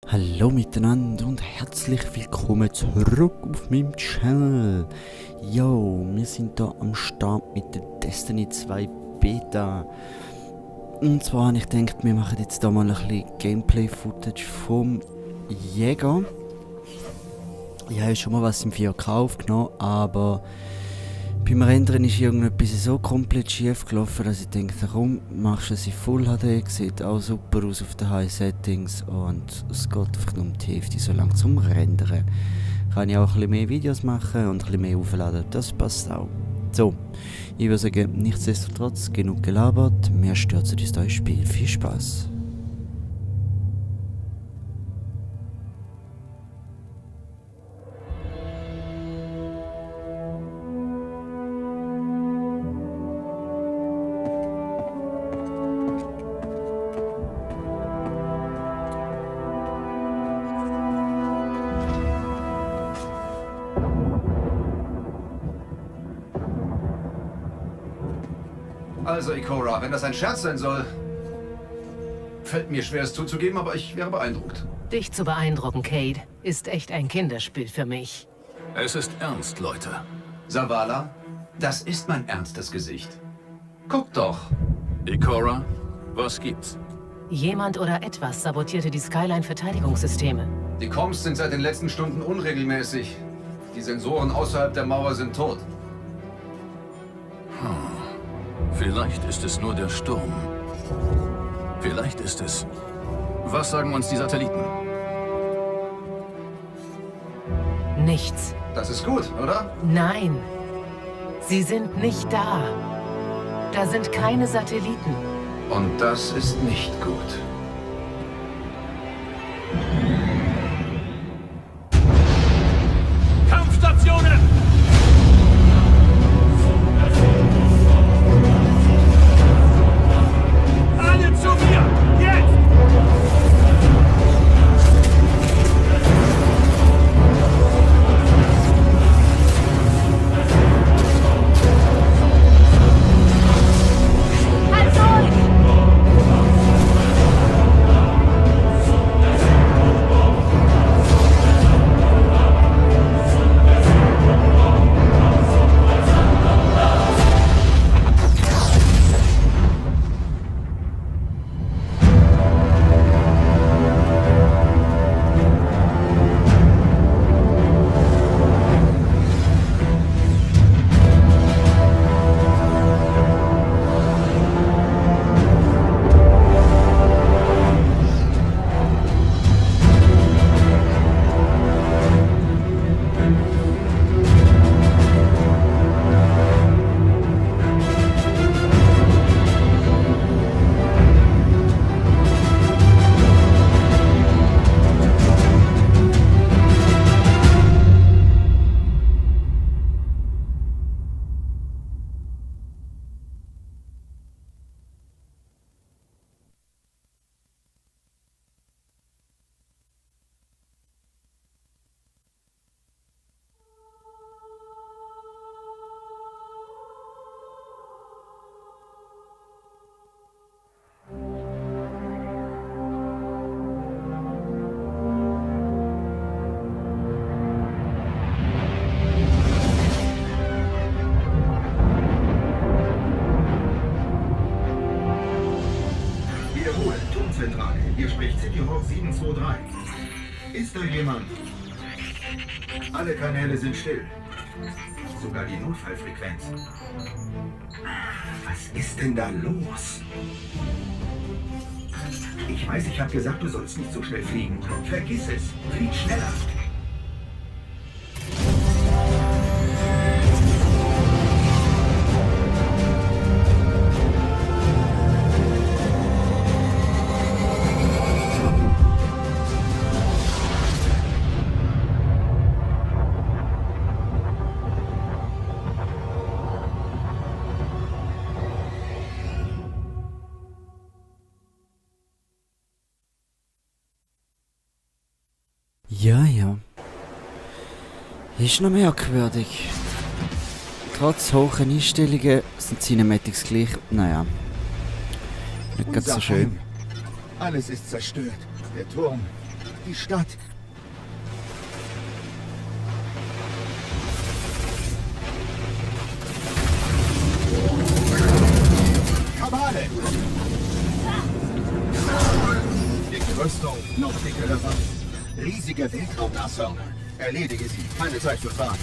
Hallo miteinander und herzlich willkommen zurück auf meinem Channel. Yo, wir sind da am Start mit der Destiny 2 Beta. Und zwar habe ich gedacht, wir machen jetzt da mal ein bisschen Gameplay-Footage vom Jäger. Ich habe schon mal was im 4K aufgenommen, aber beim Rendern ist irgendetwas so komplett schief gelaufen, dass ich denke, komm, machst du es in Full HD, sieht auch super aus auf den High Settings und es geht einfach nur um die Hälfte so lang zum Rendern. Kann ich auch ein bisschen mehr Videos machen und ein bisschen mehr aufladen, das passt auch. So, ich würde sagen, nichtsdestotrotz, genug gelabert, wir stürzen uns da ins Spiel. Viel Spaß! Also, Ikora, wenn das ein Scherz sein soll, fällt mir schwer, es zuzugeben, aber ich wäre beeindruckt. Dich zu beeindrucken, Cade, ist echt ein Kinderspiel für mich. Es ist ernst, Leute. Zavala, das ist mein ernstes Gesicht. Guck doch. Ikora, was gibt's? Jemand oder etwas sabotierte die Skyline-Verteidigungssysteme. Die Comms sind seit den letzten Stunden unregelmäßig. Die Sensoren außerhalb der Mauer sind tot. Vielleicht ist es nur der Sturm. Vielleicht ist es... Was sagen uns die Satelliten? Nichts. Das ist gut, oder? Nein. Sie sind nicht da. Da sind keine Satelliten. Und das ist nicht gut. Kampfstationen! Alle zu mir! Jetzt! Wiederholen, Turmzentrale. Hier spricht City Hawk 723. Ist da jemand? Alle Kanäle sind still. Sogar die Notfallfrequenz. Was ist denn da los? Ich weiß, ich habe gesagt, du sollst nicht so schnell fliegen. Vergiss es. Flieg schneller. Ja. Ist noch merkwürdig. Trotz hohen Einstellungen sind Cinematics gleich, naja, nicht ganz so schön. Alles ist zerstört. Der Turm, die Stadt. Kabale! Dicke Rüstung, noch dickere Waffen. Riesige Weltraumnashörner. Erledige sie. Keine Zeit für Fragen.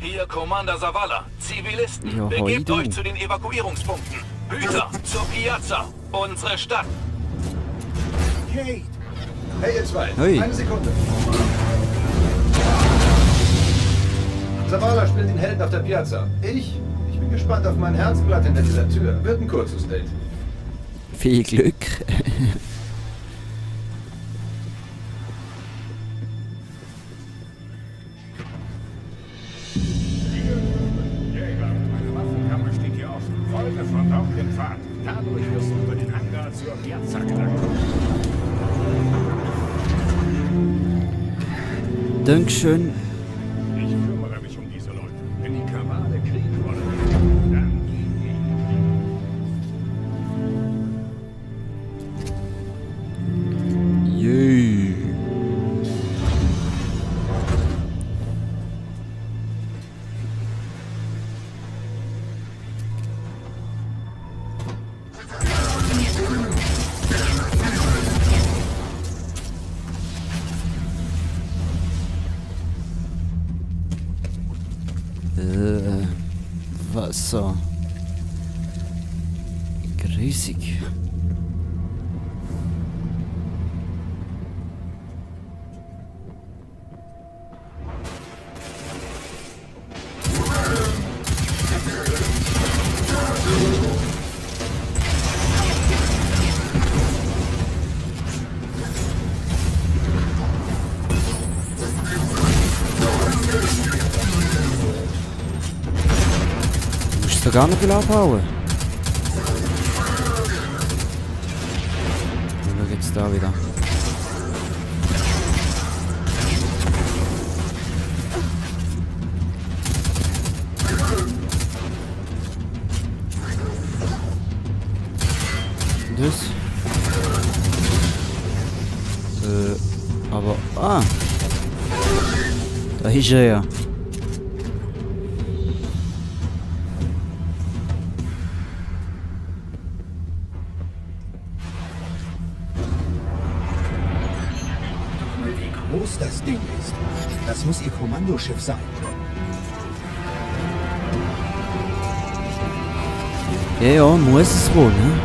Hier Commander Zavala. Zivilisten, Ja, begebt hoi, du. euch zu den Evakuierungspunkten. Hüter, zur Piazza. Unsere Stadt. Kate! Hey, ihr zwei. Hey. Eine Sekunde. Zavala spielt den Helden auf der Piazza. Ich bin gespannt auf mein Herzblatt hinter dieser Tür. Wird ein kurzes Date. Viel Glück. Meine Waffenkammer steht hier offen. Folge verbraucht den Pfad. Dadurch wirst du über den Hangar zur Piazza gelangen. Dankeschön. Ich kümmere mich um diese Leute. Wenn die Kabale kriegen wollen, dann Jee. Wasser. Riesig. Du musst sogar noch viel abhauen. Und schau jetzt da wieder. Und das? Aber... Ah! Da ist er ja. Wie groß das Ding ist. Das muss ihr Kommandoschiff sein. Ja, ja, muss es wohl, ne?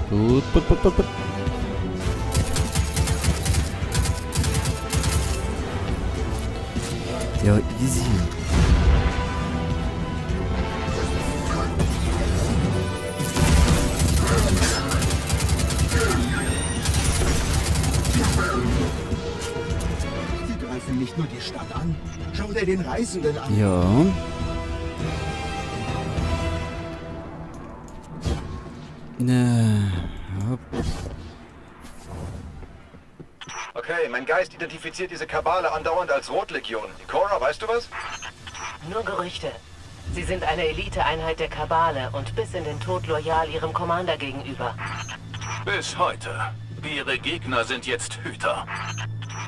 Gut. Ja, easy. Sie greifen nicht nur die Stadt an. Schau dir den Reisenden an. Ja. Hopp. Okay, mein Geist identifiziert diese Kabale andauernd als Rotlegion. Cora, weißt du was? Nur Gerüchte. Sie sind eine Eliteeinheit der Kabale und bis in den Tod loyal ihrem Commander gegenüber. Bis heute. Ihre Gegner sind jetzt Hüter.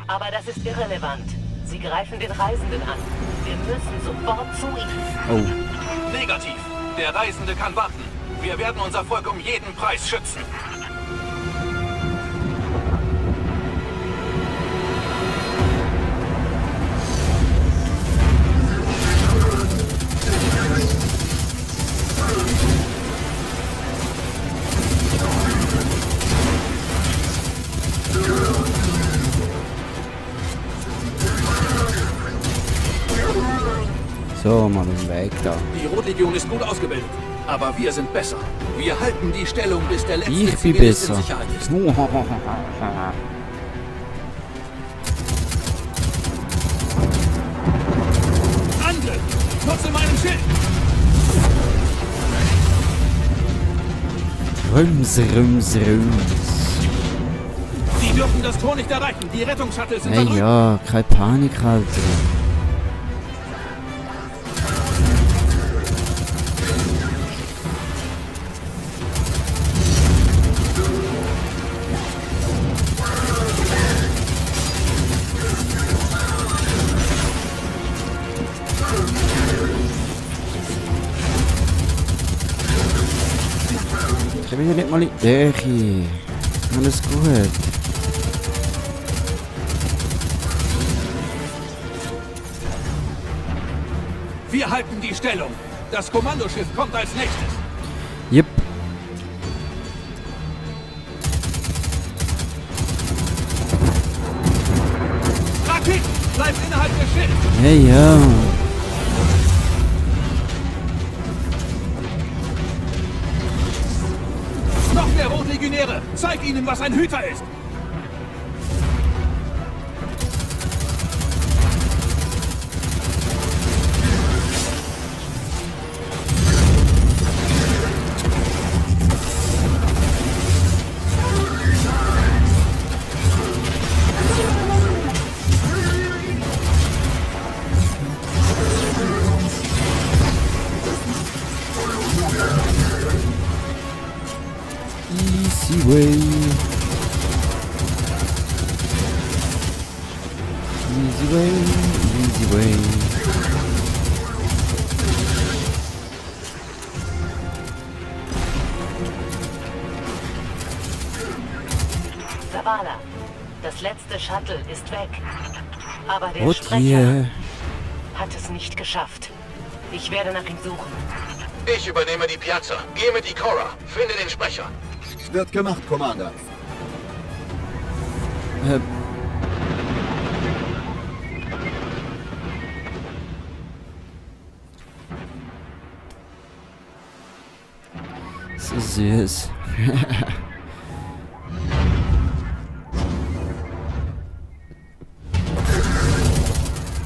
Aber das ist irrelevant. Sie greifen den Reisenden an. Wir müssen sofort zu ihnen. Oh. Negativ. Der Reisende kann warten. Wir werden unser Volk um jeden Preis schützen. So, mal den Weg da. Die Rotlegion ist gut ausgebildet, aber wir sind besser. Wir halten die Stellung, bis der letzte Ich bin Zivilist in besser. Sicherheit ist. Rums, rums, rums. Sie dürfen das Tor nicht erreichen. Die Rettungsshuttles sind Hey, da drüben. ja, keine Panik, Alter. Ich bin ja nicht mal in die Nähe. Alles gut. Wir halten die Stellung. Das Kommandoschiff kommt als nächstes. Yep. Raketen, bleibt innerhalb des Schiffs. Hey, ja. Noch mehr Rotlegionäre. Zeig ihnen, was ein Hüter ist. Easy way. Easy way, easy way. Zavala, das letzte Shuttle ist weg. Aber der Oh Sprecher yeah. hat es nicht geschafft. Ich werde nach ihm suchen. Ich übernehme die Piazza. Geh mit Ikora. Finde den Sprecher. Wird gemacht, Commander. So süß.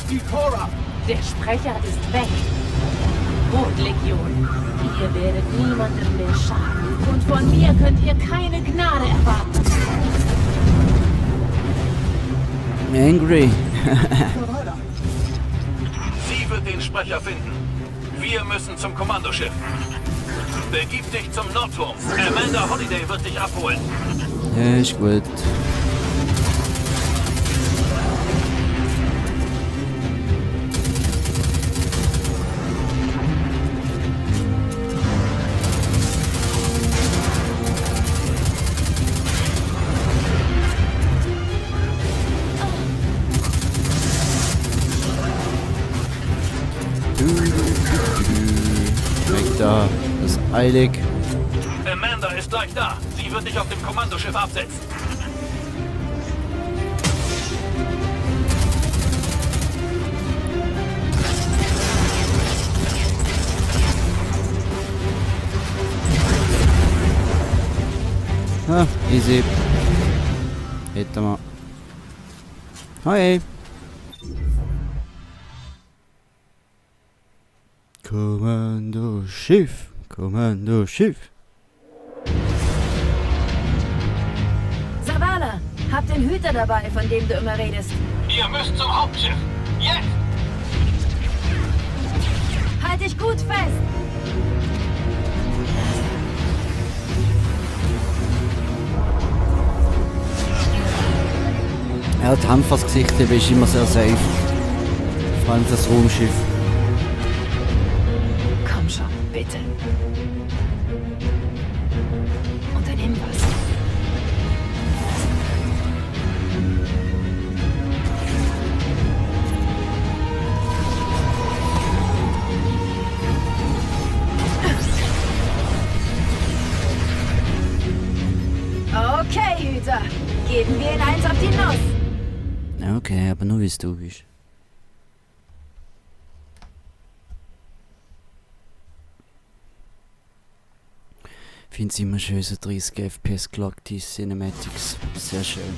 Ikora! Der Sprecher ist weg. Rotlegion, ihr werdet niemandem mehr schaden. Und von mir könnt ihr keine Gnade erwarten. Angry. Sie wird den Sprecher finden. Wir müssen zum Kommandoschiff. Begib dich zum Nordturm. Amanda Holiday wird dich abholen. Ja, ist gut. Weg da, das ist eilig. Amanda ist gleich da. Sie wird dich auf dem Kommandoschiff absetzen. Ah, easy. Hätten wir. Hi. Kommandoschiff. Kommandoschiff. Zavala, hab den Hüter dabei, von dem du immer redest. Ihr müsst zum Hauptschiff. Jetzt! Halt dich gut fest! Er hat Hand vors Gesicht, aber ist immer sehr safe. Vor allem das Raumschiff. Komm schon, bitte. Unternehmen was. Okay, Hüter. Geben wir ihn eins auf die Nuss. Okay, aber nur wie es du bist. Ich finde es immer schön, so 30 FPS gelockte Cinematics. Sehr schön.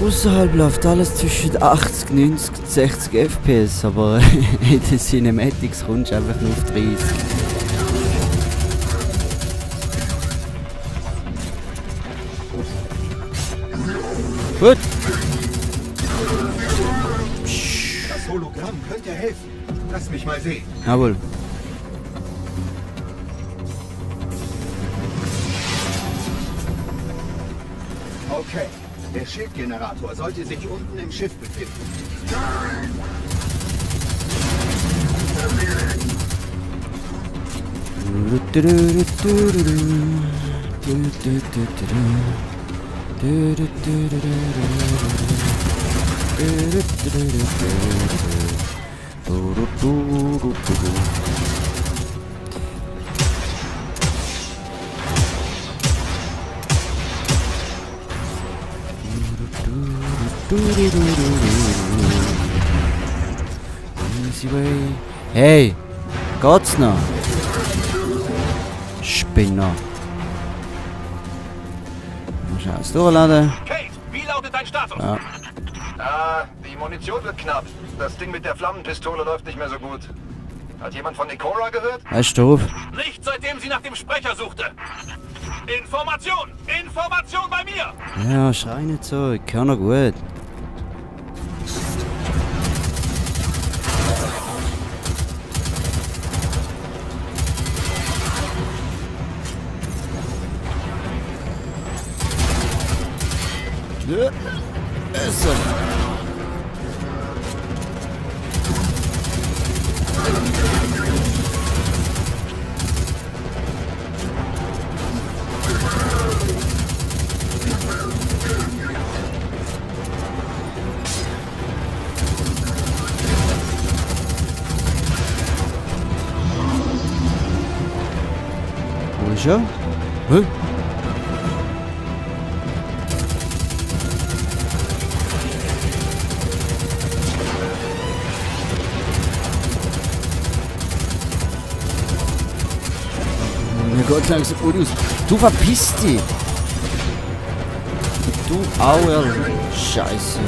Außerhalb läuft alles zwischen 80, 90 und 60 FPS, aber in den Cinematics kommst du einfach nur auf 30. Gut. Das Hologramm könnte helfen. Lass mich mal sehen. Jawohl. Okay. Der Schildgenerator sollte sich unten im Schiff befinden. Hey, geht's noch? Spinner. Muss ich alles durchladen? Kate, wie lautet dein Status? Ja. Die Munition wird knapp. Das Ding mit der Flammenpistole läuft nicht mehr so gut. Hat jemand von Ikora gehört? Weißt du? Nicht seitdem sie nach dem Sprecher suchte. Information! Information bei mir! Ja, schrei nicht so, ich kann noch gut. Ja, besser. Wo ist er? Hä? Mir Gott langsam gut aus. Du verpisst dich! Du Auer Scheiße.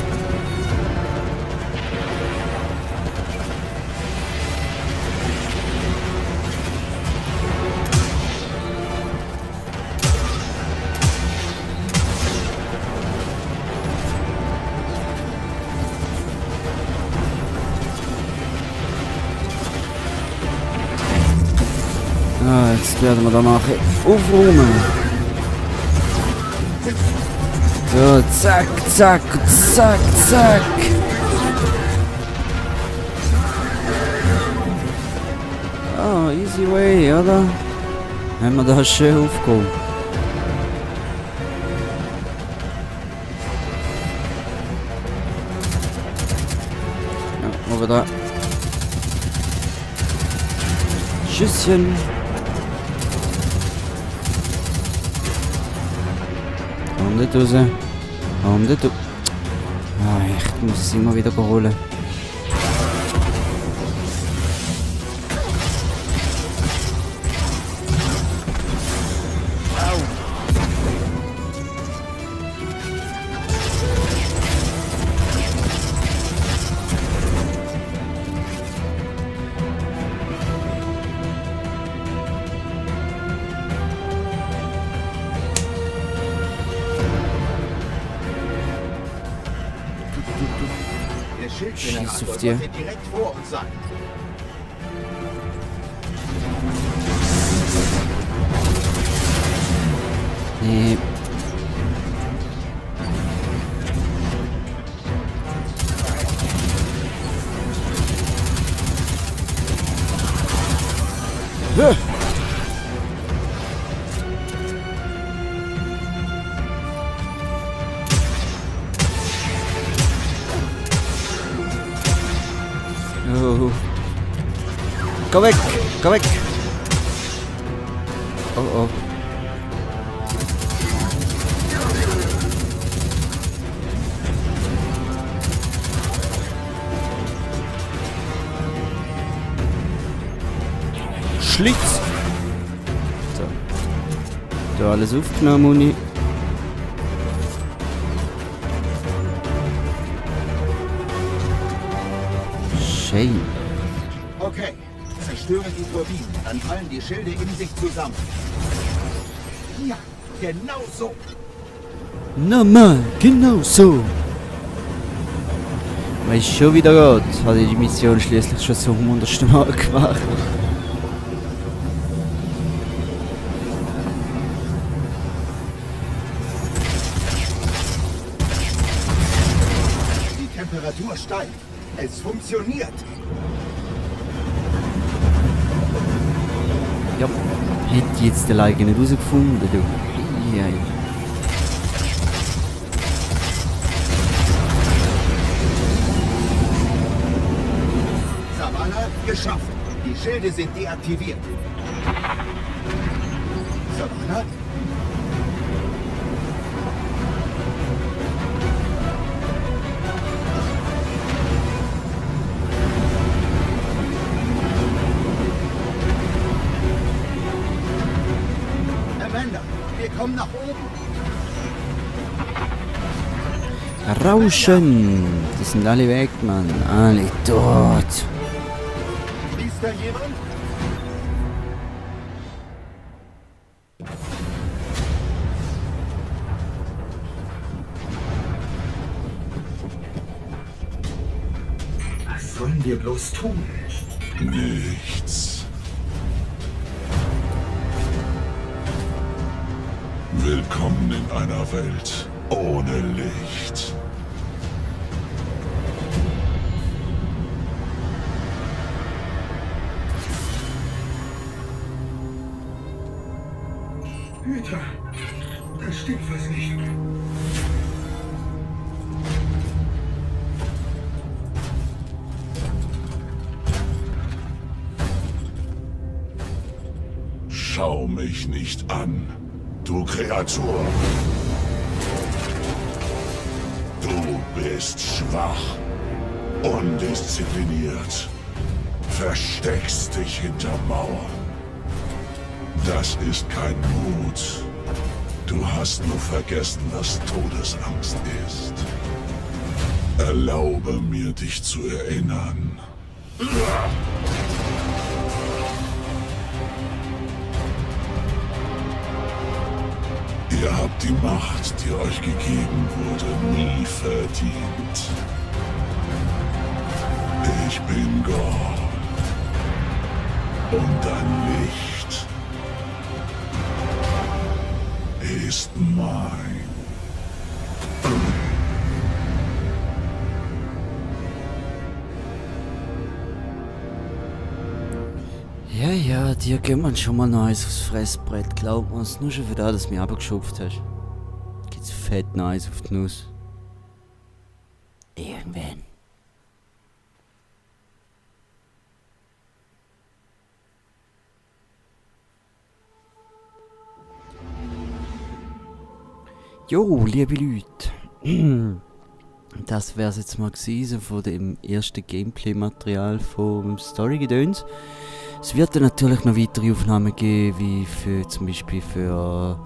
Jetzt werden wir da nachher aufräumen. So, zack, zack, zack, zack. Ah, easy way, oder? Haben wir da schön aufgehoben. Ja, aber da. Schüsschen. Und nicht raus. Und nicht raus. Ah, ich muss es immer wieder holen. Der Scheiß Schildgenerator auf dir. sollte direkt vor uns sein. Nee. Huh. Oh. Geh weg! Geh weg! Oh oh. Schlitz! So. Da alles aufgenommen, Muni. Shame. Okay, zerstöre die Turbinen, dann fallen die Schilde in sich zusammen. Ja, genau so. Nochmal, genau so. Weil es schon wieder geht, habe ich die Mission schließlich schon zum 100. Mal gemacht. Die Temperatur steigt. Es funktioniert. Ja, hätte ich jetzt den Leica nicht rausgefunden, du. Ja, ja. Savannah, geschafft. Die Schilde sind deaktiviert. Savannah? Amanda, wir kommen nach oben. Rauschen! Die sind alle weg, Mann. Alle tot. Ist da jemand? Was sollen wir bloß tun? Nichts. Willkommen in einer Welt ohne Licht. Hüter, da stimmt was nicht. Schau mich nicht an, du Kreatur. Du bist schwach, undiszipliniert, versteckst dich hinter Mauern. Das ist kein Mut. Du hast nur vergessen, was Todesangst ist. Erlaube mir, dich zu erinnern. Ihr habt die Macht, die euch gegeben wurde, nie verdient. Ich bin Gott. Und dein Licht ist mein. Ja, ja, dir geben wir schon mal Neues aufs Fressbrett. Glaub mir's, nur schon für das, dass du mich abgeschupft hast. Gibt's fett Neues auf die Nuss. Irgendwann. Jo, liebe Leute. Das wär's jetzt mal gewesen von dem ersten Gameplay-Material vom Story-Gedöns. Es wird dann natürlich noch weitere Aufnahmen geben, wie für zum Beispiel für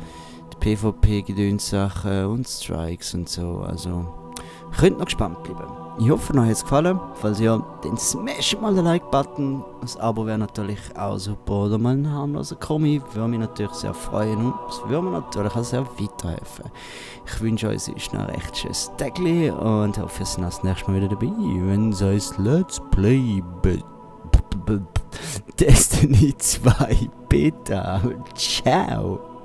die PvP-Gedöns-Sachen und Strikes und so. Also, könnt noch gespannt bleiben. Ich hoffe, euch hat es gefallen. Falls ja, dann smash mal den Like-Button. Das Abo wäre natürlich auch super. Oder mal ein harmloser Kommi. Würde mich natürlich sehr freuen. Und es würde mir natürlich auch sehr weiterhelfen. Ich wünsche euch noch ein recht schönes Tagli und hoffe, ihr seid das nächste Mal wieder dabei, wenn es heißt Let's Play Destiny 2 Beta. Ciao!